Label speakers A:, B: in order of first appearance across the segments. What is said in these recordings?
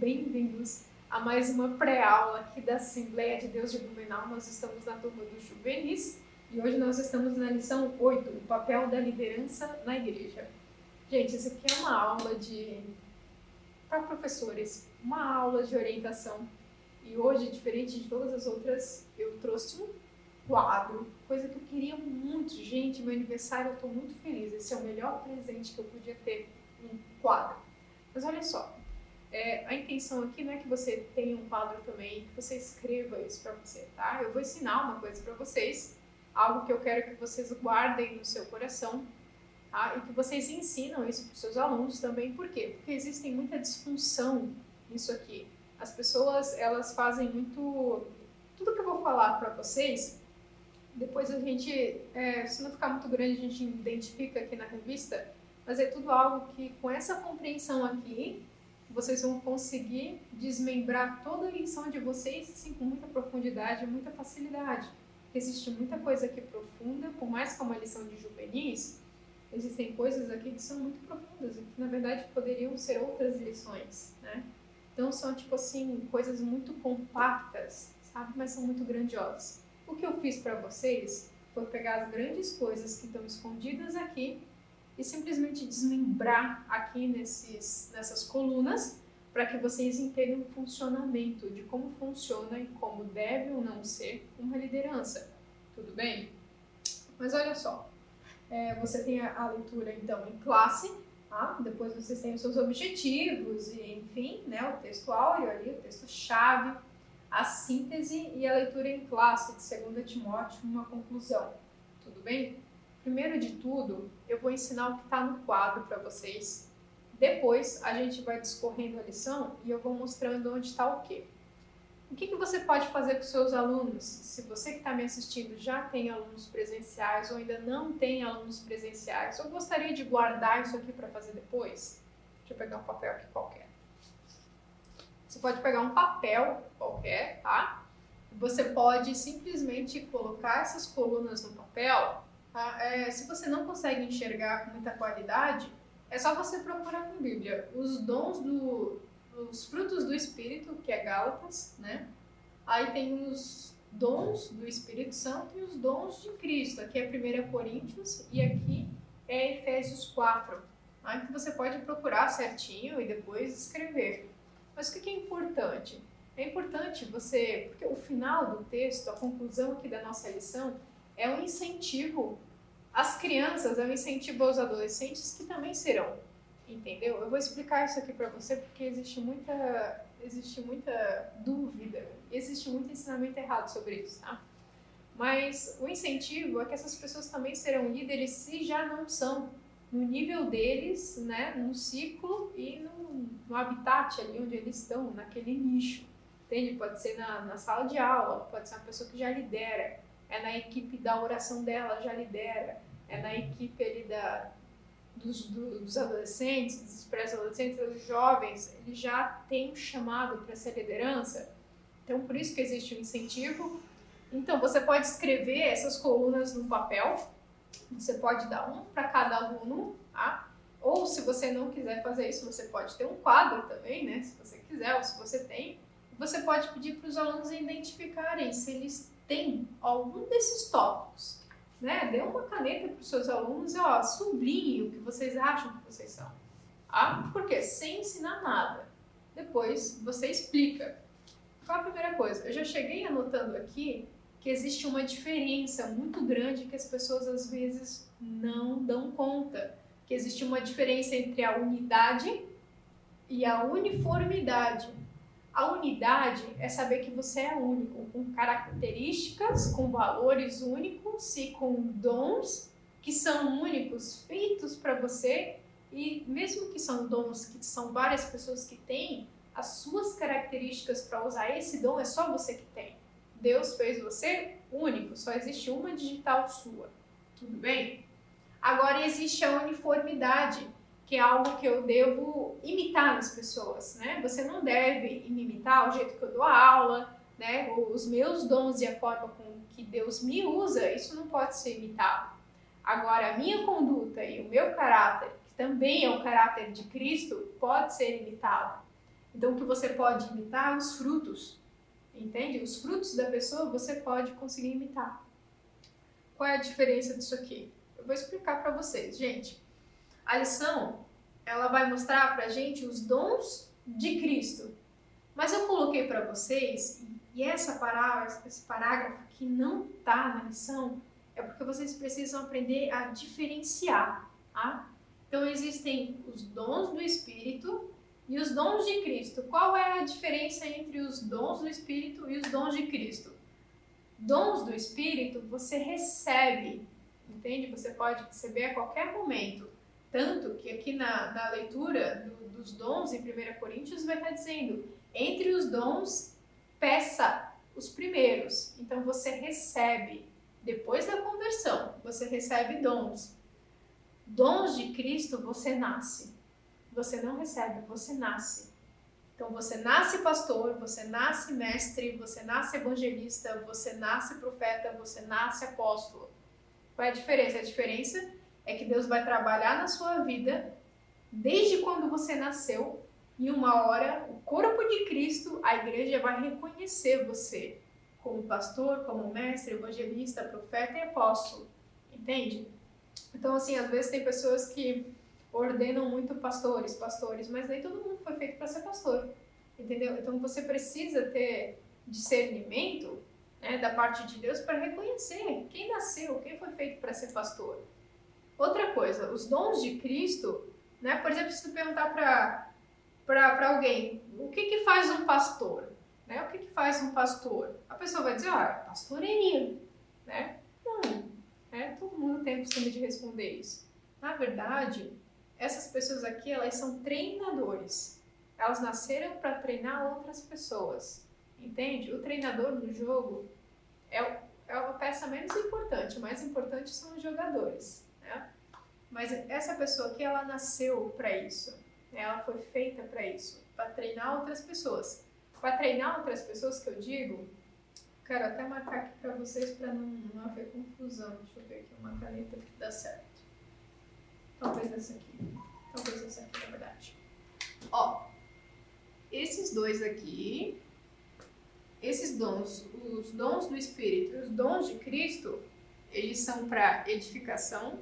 A: bem-vindos a mais uma pré-aula aqui da Assembleia de Deus de Blumenau. Nós estamos na turma dos juvenis e hoje nós estamos na lição 8, o papel da liderança na igreja. Gente, isso aqui é uma aula para professores, uma aula de orientação. E hoje, diferente de todas as outras, eu trouxe um quadro, coisa que eu queria muito. Gente, meu aniversário, eu estou muito feliz. Esse é o melhor presente que eu podia ter, um quadro. Mas olha só, a intenção aqui não é que você tenha um quadro também, que você escreva isso para você, tá? Eu vou ensinar uma coisa para vocês, algo que eu quero que vocês guardem no seu coração, tá? E que vocês ensinam isso para os seus alunos também. Por quê? Porque existe muita disfunção nisso aqui. As pessoas, elas fazem muito... Tudo que eu vou falar para vocês, depois a gente, se não ficar muito grande, a gente identifica aqui na revista, mas é tudo algo que, com essa compreensão aqui, vocês vão conseguir desmembrar toda a lição de vocês, assim, com muita profundidade e muita facilidade. Existe muita coisa aqui profunda, por mais que é uma lição de juvenis, existem coisas aqui que são muito profundas e que, na verdade, poderiam ser outras lições, né? Então, são, tipo assim, coisas muito compactas, sabe? Mas são muito grandiosas. O que eu fiz para vocês foi pegar as grandes coisas que estão escondidas aqui e simplesmente desmembrar aqui nessas colunas para que vocês entendam o funcionamento, de como funciona e como deve ou não ser uma liderança. Tudo bem? Mas olha só, você tem a leitura então em classe, tá? Depois vocês têm os seus objetivos e, enfim, né, o texto áureo ali, o texto-chave, a síntese e a leitura em classe de 2 Timóteo, uma conclusão. Tudo bem? Primeiro de tudo, eu vou ensinar o que está no quadro para vocês. Depois, a gente vai discorrendo a lição e eu vou mostrando onde está o quê. O que você pode fazer com os seus alunos? Se você que está me assistindo já tem alunos presenciais ou ainda não tem alunos presenciais, ou gostaria de guardar isso aqui para fazer depois? Deixa eu pegar um papel aqui qualquer. Você pode pegar um papel qualquer, tá? Você pode simplesmente colocar essas colunas no papel. Tá? Se você não consegue enxergar com muita qualidade, é só você procurar na Bíblia os dons os frutos do Espírito, que é Gálatas, né? Aí tem os dons do Espírito Santo e os dons de Cristo. Aqui é 1 Coríntios e aqui é Efésios 4. Tá? Então você pode procurar certinho e depois escrever. Mas o que é importante? É importante porque o final do texto, a conclusão aqui da nossa lição, é um incentivo às crianças, é um incentivo aos adolescentes que também serão, entendeu? Eu vou explicar isso aqui para você porque existe muita dúvida, existe muito ensinamento errado sobre isso, tá? Mas o incentivo é que essas pessoas também serão líderes se já não são, no nível deles, né, no ciclo e no habitat ali onde eles estão, naquele nicho, entende? Pode ser na sala de aula, pode ser uma pessoa que já lidera, é na equipe da oração dela, já lidera, é na equipe ali dos adolescentes, dos pré-adolescentes, dos jovens, ele já tem um chamado para essa liderança. Então, por isso que existe um incentivo. Então, você pode escrever essas colunas no papel, você pode dar um para cada aluno, tá? Ou se você não quiser fazer isso, você pode ter um quadro também, né? Se você quiser, ou se você tem. Você pode pedir para os alunos identificarem se eles têm algum desses tópicos, né? Dê uma caneta para os seus alunos e sublinhe o que vocês acham que vocês são. Tá? Por quê? Sem ensinar nada. Depois você explica. Qual a primeira coisa? Eu já cheguei anotando aqui que existe uma diferença muito grande que as pessoas às vezes não dão conta. Que existe uma diferença entre a unidade e a uniformidade. A unidade é saber que você é único, com características, com valores únicos e com dons que são únicos, feitos para você. E mesmo que são dons que são várias pessoas que têm, as suas características para usar esse dom é só você que tem. Deus fez você único, só existe uma digital sua. Tudo bem? Agora existe a uniformidade, que é algo que eu devo imitar nas pessoas, né? Você não deve me imitar o jeito que eu dou a aula, né? Os meus dons e a forma com que Deus me usa, isso não pode ser imitado. Agora, a minha conduta e o meu caráter, que também é o caráter de Cristo, pode ser imitado. Então, o que você pode imitar os frutos, entende? Os frutos da pessoa você pode conseguir imitar. Qual é a diferença disso aqui? Eu vou explicar para vocês, gente. A lição, ela vai mostrar pra gente os dons de Cristo. Mas eu coloquei para vocês, e esse parágrafo que não está na lição, é porque vocês precisam aprender a diferenciar, tá? Então existem os dons do Espírito e os dons de Cristo. Qual é a diferença entre os dons do Espírito e os dons de Cristo? Dons do Espírito você recebe, entende? Você pode receber a qualquer momento. Tanto que aqui na leitura dos dons em 1 Coríntios vai estar dizendo, entre os dons, peça os primeiros. Então você recebe, depois da conversão, você recebe dons. Dons de Cristo você nasce. Você não recebe, você nasce. Então você nasce pastor, você nasce mestre, você nasce evangelista, você nasce profeta, você nasce apóstolo. Qual é a diferença? A diferença é que Deus vai trabalhar na sua vida desde quando você nasceu e uma hora o corpo de Cristo, a igreja vai reconhecer você como pastor, como mestre, evangelista, profeta e apóstolo. Entende? Então, assim, às vezes tem pessoas que ordenam muito pastores, mas nem todo mundo foi feito para ser pastor, entendeu? Então você precisa ter discernimento, né, da parte de Deus para reconhecer quem nasceu, quem foi feito para ser pastor. Outra coisa, os dons de Cristo, né, por exemplo, se tu perguntar para alguém, o que faz um pastor? Né? O que faz um pastor? A pessoa vai dizer, pastoreia, né? Não, né? Todo mundo tem o costume de responder isso. Na verdade, essas pessoas aqui, elas são treinadores. Elas nasceram para treinar outras pessoas, entende? O treinador no jogo é uma peça menos importante, o mais importante são os jogadores, né? Mas essa pessoa aqui, ela nasceu para isso, né? Ela foi feita para isso, para treinar outras pessoas. Para treinar outras pessoas, que eu digo, quero até marcar aqui para vocês para não haver confusão. Deixa eu ver aqui uma caneta que dá certo. Talvez essa aqui. Talvez essa aqui, na verdade. Ó, esses dois aqui, esses dons, os dons do Espírito e os dons de Cristo, eles são para edificação,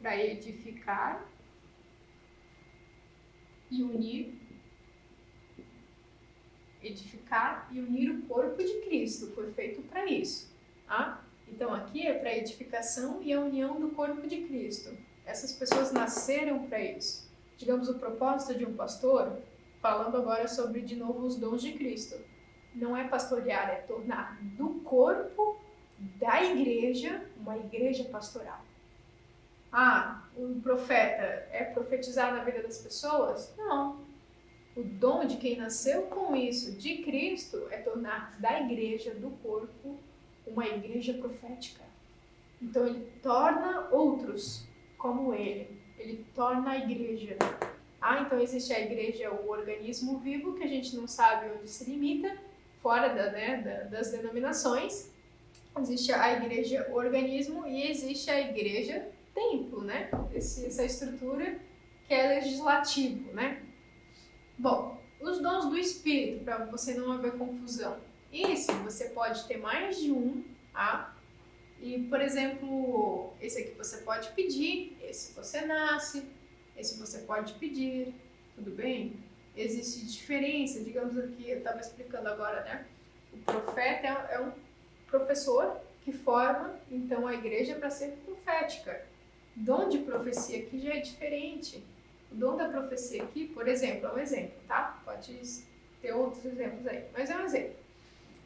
A: para edificar e unir. Edificar e unir o corpo de Cristo, foi feito para isso, tá? Então aqui é para edificação e a união do corpo de Cristo. Essas pessoas nasceram para isso. Digamos, o propósito de um pastor, falando agora sobre, de novo, os dons de Cristo, não é pastorear, é tornar do corpo da igreja uma igreja pastoral. O profeta é profetizar na vida das pessoas? Não. O dom de quem nasceu com isso, de Cristo, é tornar da igreja, do corpo, uma igreja profética. Então ele torna outros como ele. Ele torna a igreja. Então existe a igreja, o organismo vivo, que a gente não sabe onde se limita, fora das denominações. Existe a igreja organismo e existe a igreja templo, né? Essa estrutura que é legislativo, né? Bom, os dons do Espírito, para você não haver confusão. Esse você pode ter mais de um, tá? E, por exemplo, esse aqui você pode pedir, esse você nasce, esse você pode pedir, tudo bem? Existe diferença, digamos aqui, eu estava explicando agora, né? O profeta é um professor que forma, então, a igreja para ser profética. Dom de profecia aqui já é diferente. O dom da profecia aqui, por exemplo, é um exemplo, tá? Pode ter outros exemplos aí, mas é um exemplo.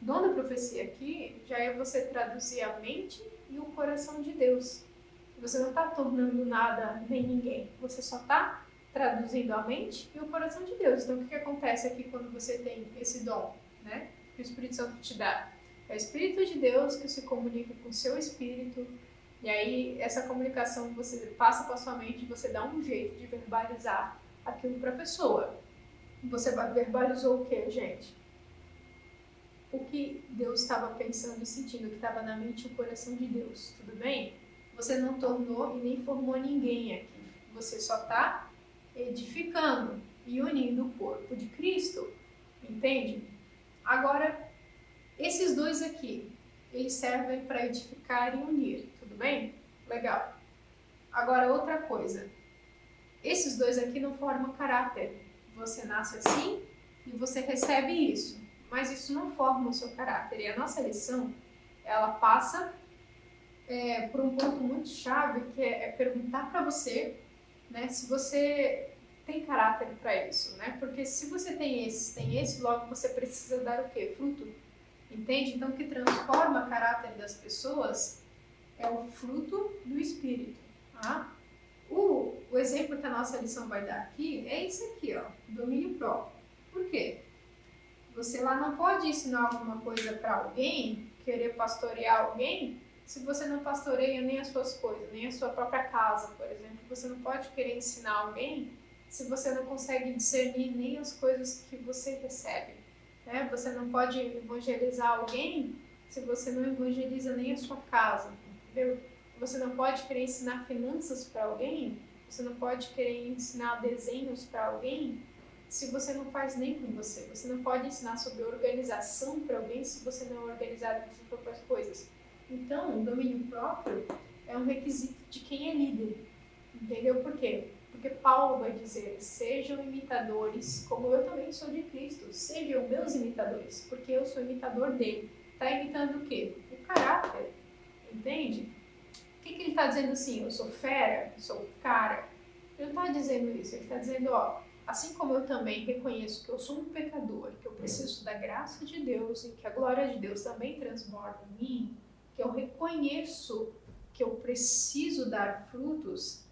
A: O dom da profecia aqui já é você traduzir a mente e o coração de Deus. Você não está tornando nada nem ninguém, você só está traduzindo a mente e o coração de Deus. Então, o que acontece aqui quando você tem esse dom, né? Que o Espírito Santo te dá? É o Espírito de Deus que se comunica com o seu espírito. E aí, essa comunicação você passa para a sua mente e você dá um jeito de verbalizar aquilo para a pessoa. Você verbalizou o quê, gente? O que Deus estava pensando e sentindo, que estava na mente e o coração de Deus, tudo bem? Você não tornou e nem formou ninguém aqui. Você só está edificando. e unindo o corpo de Cristo, entende? Agora, esses dois aqui, eles servem para edificar e unir, tudo bem? Legal. Agora, outra coisa, esses dois aqui não formam caráter. Você nasce assim e você recebe isso, mas isso não forma o seu caráter. E a nossa lição, ela passa por um ponto muito chave, que é perguntar para você, né, se você tem caráter para isso, né? Porque se você tem esse, logo você precisa dar o quê? Fruto. Entende? Então, o que transforma o caráter das pessoas é o fruto do Espírito. Tá? O exemplo que a nossa lição vai dar aqui é esse aqui, ó, domínio próprio. Por quê? Você lá não pode ensinar alguma coisa para alguém, querer pastorear alguém, se você não pastoreia nem as suas coisas, nem a sua própria casa, por exemplo. Você não pode querer ensinar alguém se você não consegue discernir nem as coisas que você recebe. Né? Você não pode evangelizar alguém se você não evangeliza nem a sua casa, entendeu? Você não pode querer ensinar finanças para alguém, você não pode querer ensinar desenhos para alguém se você não faz nem com você. Você não pode ensinar sobre organização para alguém se você não é organizado com suas próprias coisas. Então, o domínio próprio é um requisito de quem é líder. Entendeu por quê? Porque Paulo vai dizer, sejam imitadores, como eu também sou de Cristo. Sejam meus imitadores, porque eu sou imitador dele. Está imitando o quê? O caráter. Entende? O que ele está dizendo assim? Eu sou fera, eu sou cara. Ele não está dizendo isso. Ele está dizendo, ó, assim como eu também reconheço que eu sou um pecador, que eu preciso da graça de Deus e que a glória de Deus também transborda em mim, que eu reconheço que eu preciso dar frutos,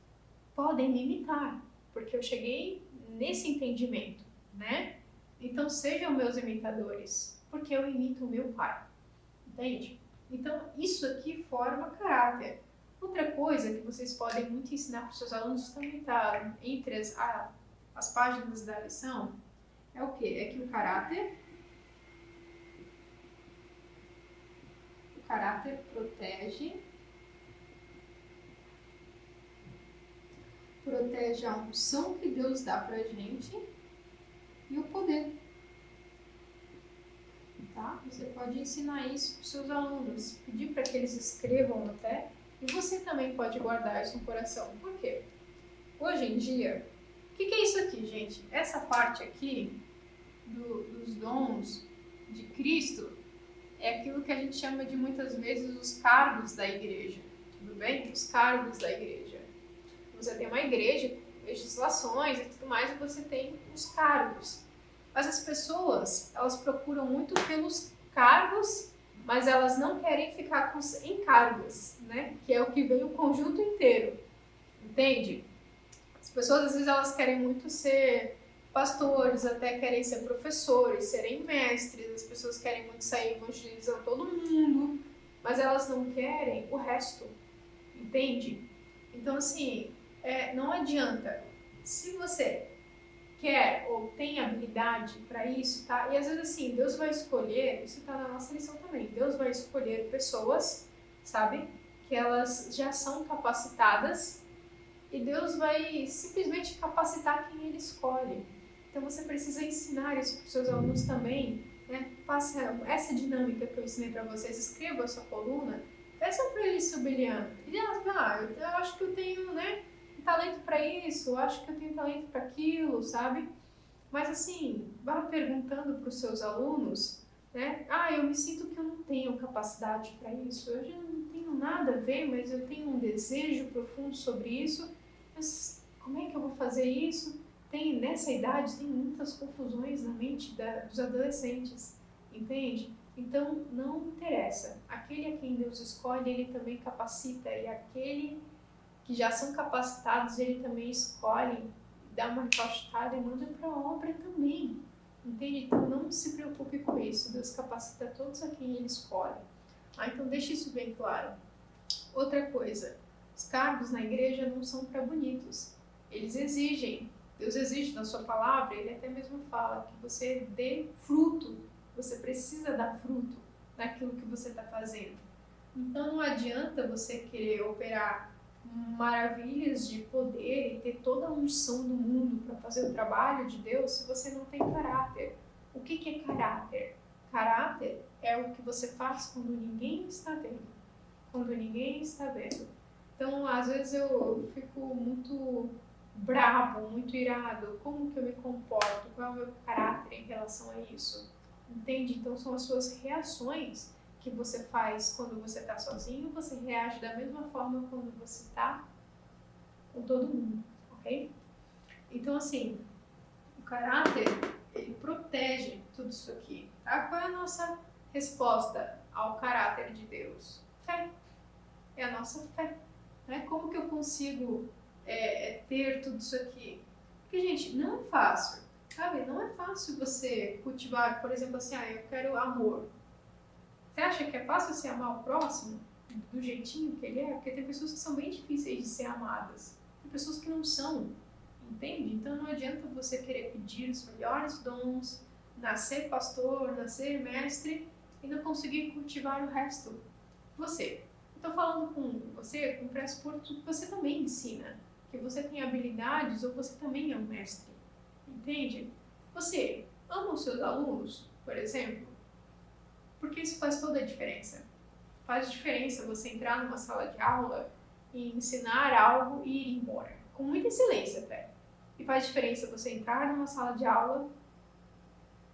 A: podem me imitar, porque eu cheguei nesse entendimento, né? Então sejam meus imitadores, porque eu imito o meu Pai, entende? Então isso aqui forma caráter. Outra coisa que vocês podem muito ensinar para os seus alunos também está entre as páginas da lição, é o quê? É que o caráter protege a unção que Deus dá pra gente e o poder. Tá? Você pode ensinar isso para os seus alunos, pedir para que eles escrevam até, e você também pode guardar isso no coração. Por quê? Hoje em dia, o que é isso aqui, gente? Essa parte aqui dos dons de Cristo é aquilo que a gente chama de muitas vezes os cargos da igreja. Tudo bem? Os cargos da igreja. Você tem uma igreja, legislações e tudo mais, e você tem os cargos. Mas as pessoas, elas procuram muito pelos cargos, mas elas não querem ficar com os encargos, né? Que é o que vem o conjunto inteiro. Entende? As pessoas, às vezes, elas querem muito ser pastores, até querem ser professores, serem mestres, as pessoas querem muito sair evangelizando todo mundo, mas elas não querem o resto, entende? Então, assim, não adianta. Se você quer ou tem habilidade para isso, tá? E às vezes, assim, Deus vai escolher, isso tá na nossa lição também, Deus vai escolher pessoas, sabe? Que elas já são capacitadas e Deus vai simplesmente capacitar quem Ele escolhe. Então você precisa ensinar isso para os seus alunos também, né? Faça essa dinâmica que eu ensinei para vocês, escreva a sua coluna, peça para eles se humilhando. E eu acho que eu tenho, né, um talento para isso, eu acho que eu tenho talento para aquilo, sabe? Mas assim, vá perguntando para os seus alunos, né? Eu me sinto que eu não tenho capacidade para isso, eu já não tenho nada a ver, mas eu tenho um desejo profundo sobre isso, mas como é que eu vou fazer isso? Nessa idade, tem muitas confusões na mente dos adolescentes, entende? Então, não interessa. Aquele a quem Deus escolhe, Ele também capacita. E aquele que já são capacitados, Ele também escolhe, dá uma enfaixada e manda para a obra também. Entende? Então, não se preocupe com isso. Deus capacita todos a quem Ele escolhe. Então, deixe isso bem claro. Outra coisa, os cargos na igreja não são para bonitos. Eles exigem. Deus exige na sua palavra, Ele até mesmo fala que você dê fruto, você precisa dar fruto naquilo que você está fazendo. Então não adianta você querer operar maravilhas de poder e ter toda a unção do mundo para fazer o trabalho de Deus se você não tem caráter. O que é caráter? Caráter é o que você faz quando ninguém está vendo. Quando ninguém está vendo. Então, às vezes eu fico muito bravo, muito irado. Como que eu me comporto? Qual é o meu caráter em relação a isso? Entende? Então, são as suas reações que você faz quando você está sozinho. Você reage da mesma forma quando você está com todo mundo, ok? Então, assim, o caráter, ele protege tudo isso aqui. Tá? Qual é a nossa resposta ao caráter de Deus? Fé. É a nossa fé. Né? Como que eu consigo ter tudo isso aqui? Porque, gente, não é fácil, sabe? Não é fácil você cultivar, por exemplo, assim, eu quero amor. Você acha que é fácil você amar o próximo do jeitinho que ele é? Porque tem pessoas que são bem difíceis de ser amadas. Tem pessoas que não são, entende? Então não adianta você querer pedir os melhores dons, nascer pastor, nascer mestre e não conseguir cultivar o resto. Você. Estou falando com você com pressuposto que você também ensina, que você tem habilidades ou você também é um mestre, entende? Você ama os seus alunos, por exemplo? Porque isso faz toda a diferença. Faz diferença você entrar numa sala de aula e ensinar algo e ir embora, com muita excelência até. E faz diferença você entrar numa sala de aula,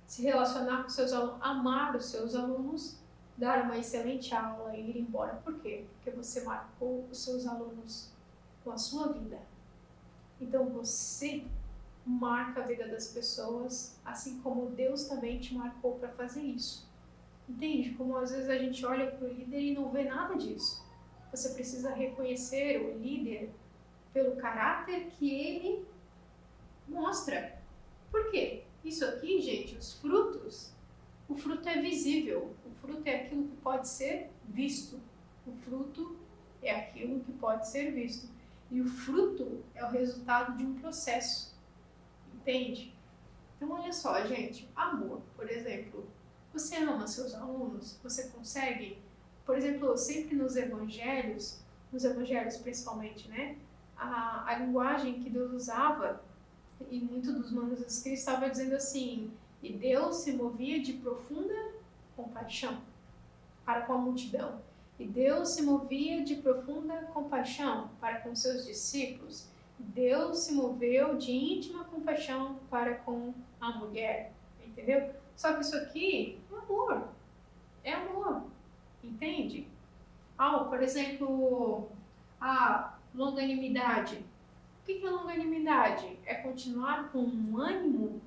A: se relacionar com seus alunos, amar os seus alunos, dar uma excelente aula e ir embora. Por quê? Porque você marcou os seus alunos com a sua vida. Então você marca a vida das pessoas, assim como Deus também te marcou para fazer isso. Entende? Como às vezes a gente olha para o líder e não vê nada disso. Você precisa reconhecer o líder pelo caráter que ele mostra. Por quê? Isso aqui, gente, os frutos, o fruto é visível. O fruto é aquilo que pode ser visto. O fruto é aquilo que pode ser visto. E o fruto é o resultado de um processo. Entende? Então, olha só, gente. Amor, por exemplo. Você ama seus alunos? Você consegue? Por exemplo, sempre nos evangelhos principalmente, né? A linguagem que Deus usava, e muito dos manuscritos estava dizendo assim, e Deus se movia de profunda compaixão para com a multidão. E Deus se movia de profunda compaixão para com seus discípulos. E Deus se moveu de íntima compaixão para com a mulher. Entendeu? Só que isso aqui é amor. É amor. Entende? Por exemplo, a longanimidade. O que é longanimidade? É continuar com um ânimo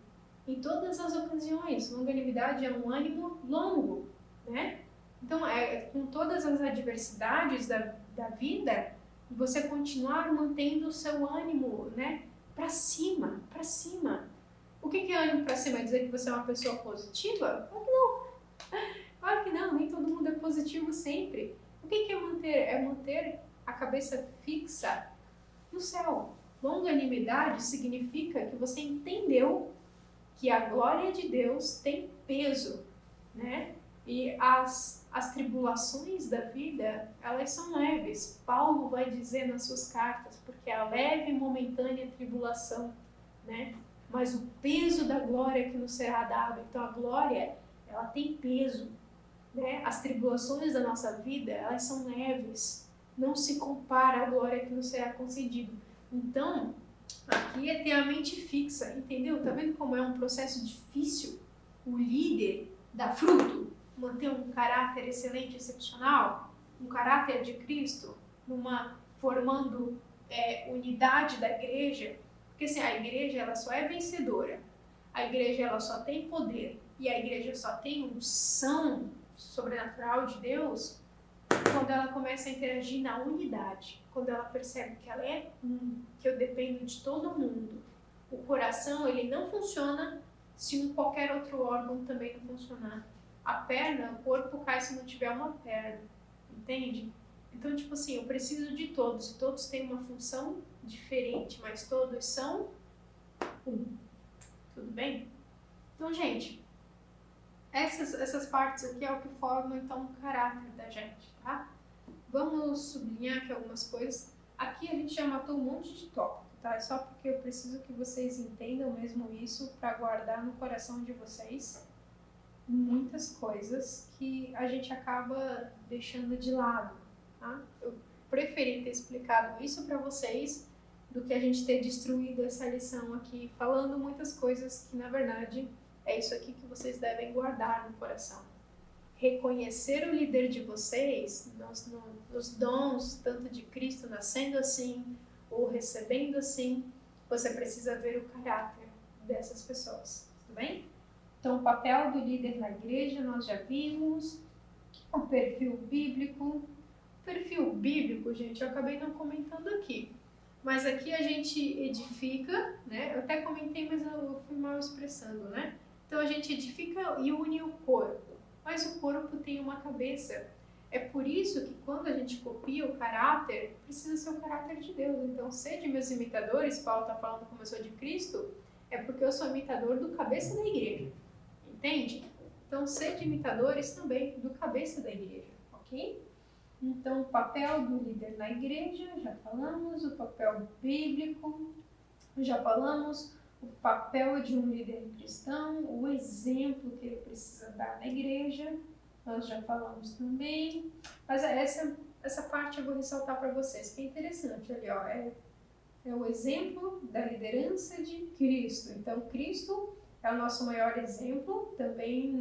A: em todas as ocasiões. Longanimidade é um ânimo longo, né? Então, com todas as adversidades da vida, você continuar mantendo o seu ânimo, né? Para cima, para cima. O que é ânimo para cima? É dizer que você é uma pessoa positiva? Claro que não. Claro que não, nem todo mundo é positivo sempre. O que é manter? É manter a cabeça fixa no céu. Longanimidade significa que você entendeu que a glória de Deus tem peso, né? E as tribulações da vida, elas são leves. Paulo vai dizer nas suas cartas, porque a leve e momentânea tribulação, né? Mas o peso da glória que nos será dado. Então a glória, ela tem peso, né? As tribulações da nossa vida, elas são leves. Não se compara à glória que nos será concedida. Então, aqui é ter a mente fixa, entendeu? Tá vendo como é um processo difícil? O líder dá fruto, manter um caráter excelente, excepcional, um caráter de Cristo, formando unidade da igreja. Porque assim, a igreja ela só é vencedora, a igreja ela só tem poder e a igreja só tem unção sobrenatural de Deus quando ela começa a interagir na unidade, quando ela percebe que ela é que eu dependo de todo mundo. O coração ele não funciona se qualquer outro órgão também não funcionar. A perna, o corpo cai se não tiver uma perna, entende? Então, tipo assim, eu preciso de todos, e todos têm uma função diferente, mas todos são um. Tudo bem? Então, gente, essas partes aqui é o que formam, então, o caráter da gente, tá? Vamos sublinhar aqui algumas coisas. Aqui a gente já matou um monte de tópico, tá? É só porque eu preciso que vocês entendam mesmo isso para guardar no coração de vocês muitas coisas que a gente acaba deixando de lado, tá? Eu preferi ter explicado isso para vocês do que a gente ter destruído essa lição aqui, falando muitas coisas que, na verdade, é isso aqui que vocês devem guardar no coração. Reconhecer o líder de vocês nos dons, tanto de Cristo nascendo assim ou recebendo assim, você precisa ver o caráter dessas pessoas, tudo bem? Então, o papel do líder na igreja nós já vimos, o perfil bíblico. O perfil bíblico, gente, eu acabei não comentando aqui, mas aqui a gente edifica, né? Eu até comentei, mas eu fui mal expressando, né? Então, a gente edifica e une o corpo. Mas o corpo tem uma cabeça. É por isso que quando a gente copia o caráter, precisa ser o caráter de Deus. Então, sede meus imitadores, Paulo está falando como eu sou de Cristo, é porque eu sou imitador do cabeça da igreja. Entende? Então, sede imitadores também do cabeça da igreja, ok? Então, o papel do líder na igreja, já falamos, o papel bíblico, já falamos, o papel de um líder cristão, o exemplo que ele precisa dar na igreja, nós já falamos também. Mas essa parte eu vou ressaltar para vocês, que é interessante ali, ó, é o exemplo da liderança de Cristo. Então, Cristo é o nosso maior exemplo também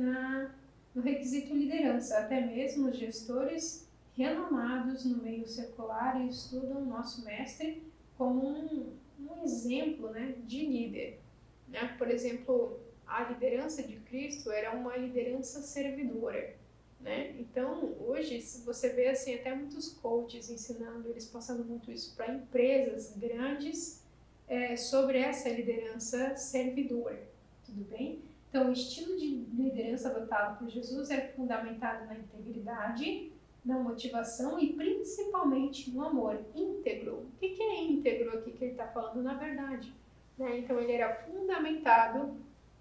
A: no requisito liderança. Até mesmo os gestores renomados no meio secular estudam o nosso mestre como um exemplo, né, de líder. Né? Por exemplo, a liderança de Cristo era uma liderança servidora. Né? Então, hoje, se você vê assim, até muitos coaches ensinando, eles passando muito isso para empresas grandes sobre essa liderança servidora. Tudo bem? Então, o estilo de liderança adotado por Jesus é fundamentado na integridade, na motivação e principalmente no amor íntegro. O que é íntegro aqui que ele está falando na verdade? Né? Então, ele era fundamentado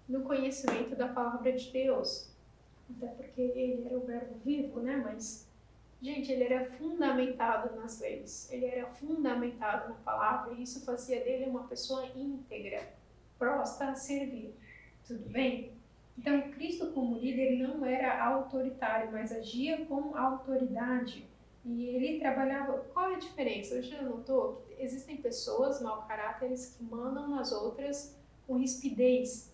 A: no conhecimento da palavra de Deus. Até porque ele era o verbo vivo, né? Mas, gente, ele era fundamentado nas leis. Ele era fundamentado na palavra e isso fazia dele uma pessoa íntegra, prosta a servir. Tudo bem? Então, Cristo como líder não era autoritário, mas agia com autoridade. E ele trabalhava... Qual é a diferença? Você já notou que existem pessoas mau caráteres que mandam nas outras com rispidez.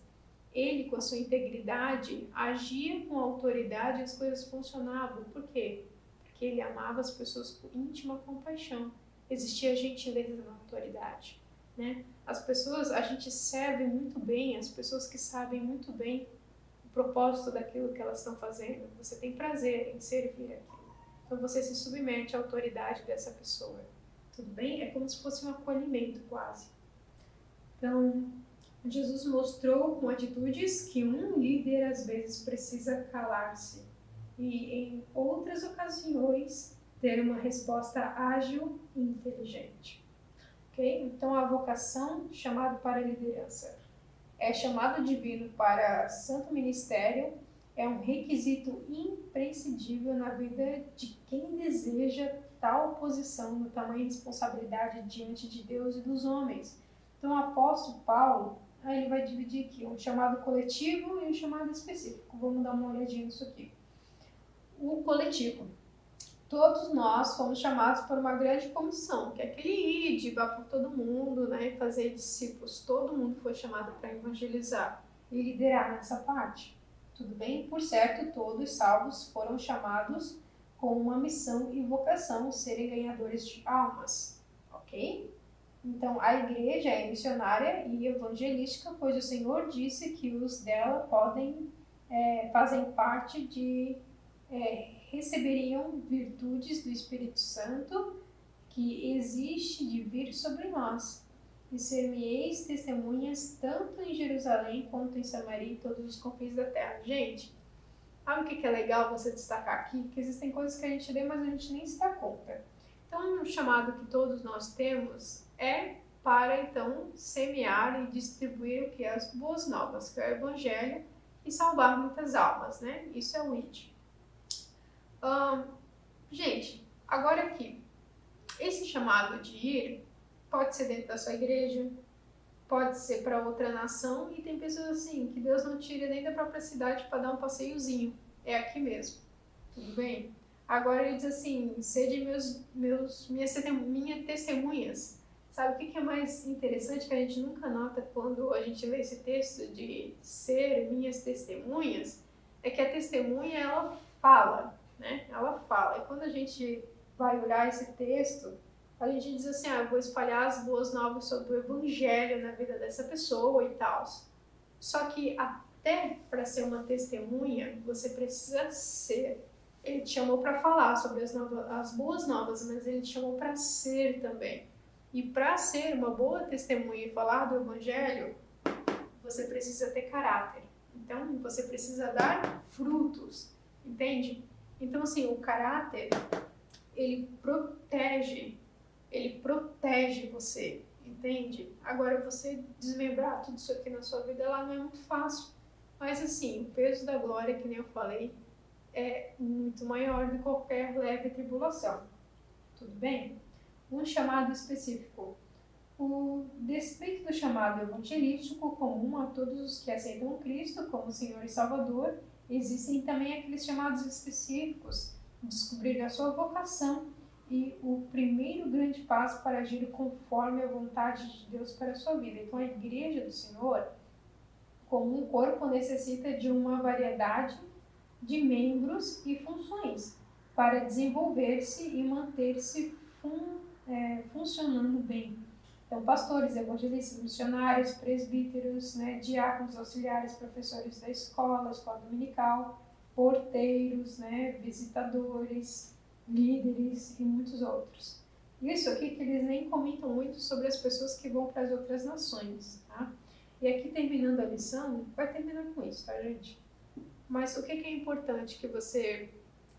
A: Ele, com a sua integridade, agia com autoridade e as coisas funcionavam. Por quê? Porque ele amava as pessoas com íntima compaixão. Existia gentileza na autoridade. Né? As pessoas, a gente serve muito bem, as pessoas que sabem muito bem o propósito daquilo que elas estão fazendo. Você tem prazer em servir aquilo. Então você se submete à autoridade dessa pessoa. Tudo bem? É como se fosse um acolhimento quase. Então, Jesus mostrou com atitudes que um líder às vezes precisa calar-se e em outras ocasiões ter uma resposta ágil e inteligente. Okay? Então a vocação chamada para a liderança é chamado divino para santo ministério, é um requisito imprescindível na vida de quem deseja tal posição no tamanho de responsabilidade diante de Deus e dos homens. Então o apóstolo Paulo, ele vai dividir aqui um chamado coletivo e um chamado específico. Vamos dar uma olhadinha nisso aqui. O coletivo. Todos nós fomos chamados por uma grande comissão, que é aquele ide, vá por todo mundo, né, fazer discípulos. Todo mundo foi chamado para evangelizar e liderar nessa parte. Tudo bem? Por certo, todos salvos foram chamados com uma missão e vocação, serem ganhadores de almas. Ok? Então, a igreja é missionária e evangelística, pois o Senhor disse que os dela fazem parte de... receberiam virtudes do Espírito Santo que existe de vir sobre nós. E ser-me-eis testemunhas tanto em Jerusalém quanto em Samaria e todos os confins da terra. Gente, sabe o que é legal você destacar aqui? Que existem coisas que a gente lê, mas a gente nem se dá conta. Então, o chamado que todos nós temos é para, então, semear e distribuir o que é as boas novas, que é o Evangelho, e salvar muitas almas, né? Isso é o ID. Gente, agora aqui, Esse chamado de ir pode ser dentro da sua igreja, pode ser para outra nação, e tem pessoas assim, que Deus não tira nem da própria cidade para dar um passeiozinho. É aqui mesmo. Tudo bem? Agora ele diz assim, sede minhas testemunhas. Sabe o que é mais interessante que a gente nunca nota quando a gente lê esse texto de ser minhas testemunhas? É que a testemunha, ela fala, né? Ela fala. E quando a gente vai olhar esse texto, a gente diz assim, eu vou espalhar as boas novas sobre o evangelho na vida dessa pessoa e tal. Só que até para ser uma testemunha, você precisa ser. Ele te chamou para falar sobre as boas novas, mas ele te chamou para ser também. E para ser uma boa testemunha e falar do evangelho, você precisa ter caráter. Então, você precisa dar frutos, entende? Então, assim, o caráter, ele protege você, entende? Agora, você desmembrar tudo isso aqui na sua vida, ela não é muito fácil. Mas, assim, o peso da glória, que nem eu falei, é muito maior do que qualquer leve tribulação. Tudo bem? Um chamado específico. O despeito do chamado evangelístico comum a todos os que aceitam Cristo como Senhor e Salvador, existem também aqueles chamados específicos, descobrir a sua vocação e o primeiro grande passo para agir conforme a vontade de Deus para a sua vida. Então, a Igreja do Senhor, como um corpo, necessita de uma variedade de membros e funções para desenvolver-se e manter-se funcionando bem. Então, pastores, evangelistas, missionários, presbíteros, diáconos, auxiliares, professores da escola dominical, porteiros, visitadores, líderes e muitos outros. Isso aqui que eles nem comentam muito sobre as pessoas que vão para as outras nações, tá? E aqui, terminando a lição, vai terminar com isso, tá, gente? Mas o que é importante que você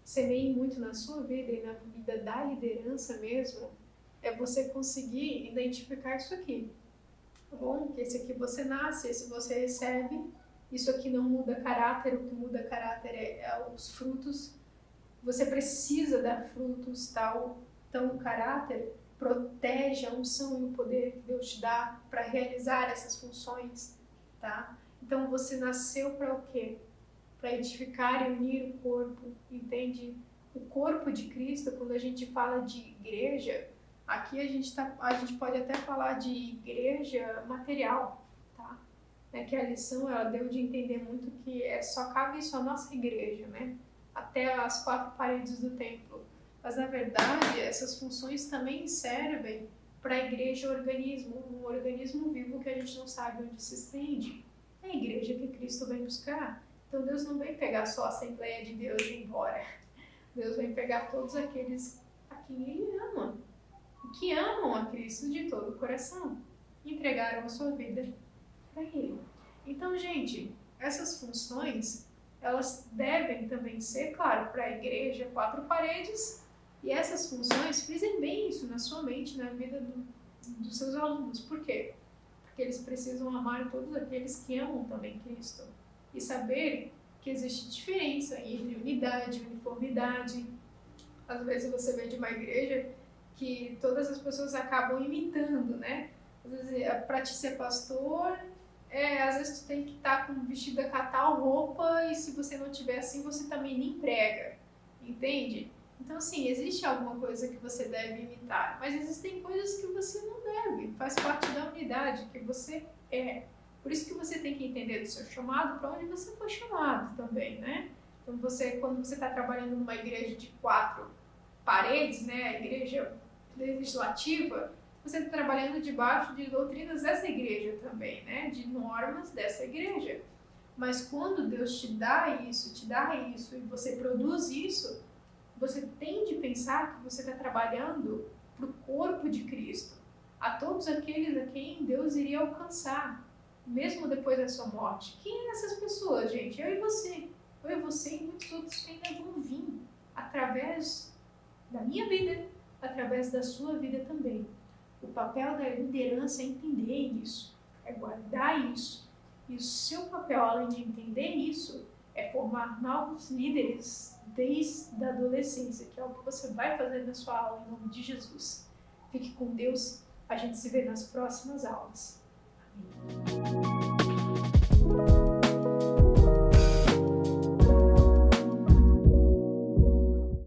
A: semeie muito na sua vida e na vida da liderança mesmo, é você conseguir identificar isso aqui. Tá bom? Que esse aqui você nasce, esse você recebe, isso aqui não muda caráter, o que muda caráter é os frutos. Você precisa dar frutos, tal. Então o caráter protege a unção e o poder que Deus te dá para realizar essas funções, tá? Então você nasceu para o quê? Para edificar e unir o corpo, entende? O corpo de Cristo, quando a gente fala de igreja, aqui a gente pode até falar de igreja material, tá? Que a lição ela deu de entender muito que só cabe isso à nossa igreja, né? Até as 4 paredes do templo. Mas na verdade essas funções também servem para a igreja organismo, um organismo vivo que a gente não sabe onde se estende. É a igreja que Cristo vem buscar. Então Deus não vem pegar só a Assembleia de Deus e ir embora. Deus vem pegar todos aqueles a quem Ele ama, que amam a Cristo de todo o coração, entregaram a sua vida para Ele. Então, gente, essas funções, elas devem também ser, claro, para a igreja, 4 paredes, e essas funções, frisem bem isso na sua mente, na vida dos seus alunos. Por quê? Porque eles precisam amar todos aqueles que amam também Cristo. E saber que existe diferença entre unidade e uniformidade. Às vezes você vem de uma igreja que todas as pessoas acabam imitando, né? Às vezes, para te ser pastor, às vezes tu tem que estar com vestido a tal roupa, e se você não tiver assim, você também nem prega, entende? Então, assim, existe alguma coisa que você deve imitar, mas existem coisas que você não deve, faz parte da unidade que você é. Por isso que você tem que entender do seu chamado, para onde você foi chamado também, né? Então, quando você está trabalhando numa igreja de 4 paredes, né, a igreja legislativa, você está trabalhando debaixo de doutrinas dessa igreja também, né, de normas dessa igreja. Mas quando Deus te dá isso, e você produz isso, você tem de pensar que você está trabalhando para o corpo de Cristo, a todos aqueles a quem Deus iria alcançar, mesmo depois da sua morte. Quem são essas pessoas, gente? Eu e você e muitos outros que ainda vão vir através da minha vida, através da sua vida também. O papel da liderança é entender isso, é guardar isso. E o seu papel, além de entender isso, é formar novos líderes desde a adolescência, que é o que você vai fazer na sua aula, em nome de Jesus. Fique com Deus. A gente se vê nas próximas aulas. Amém.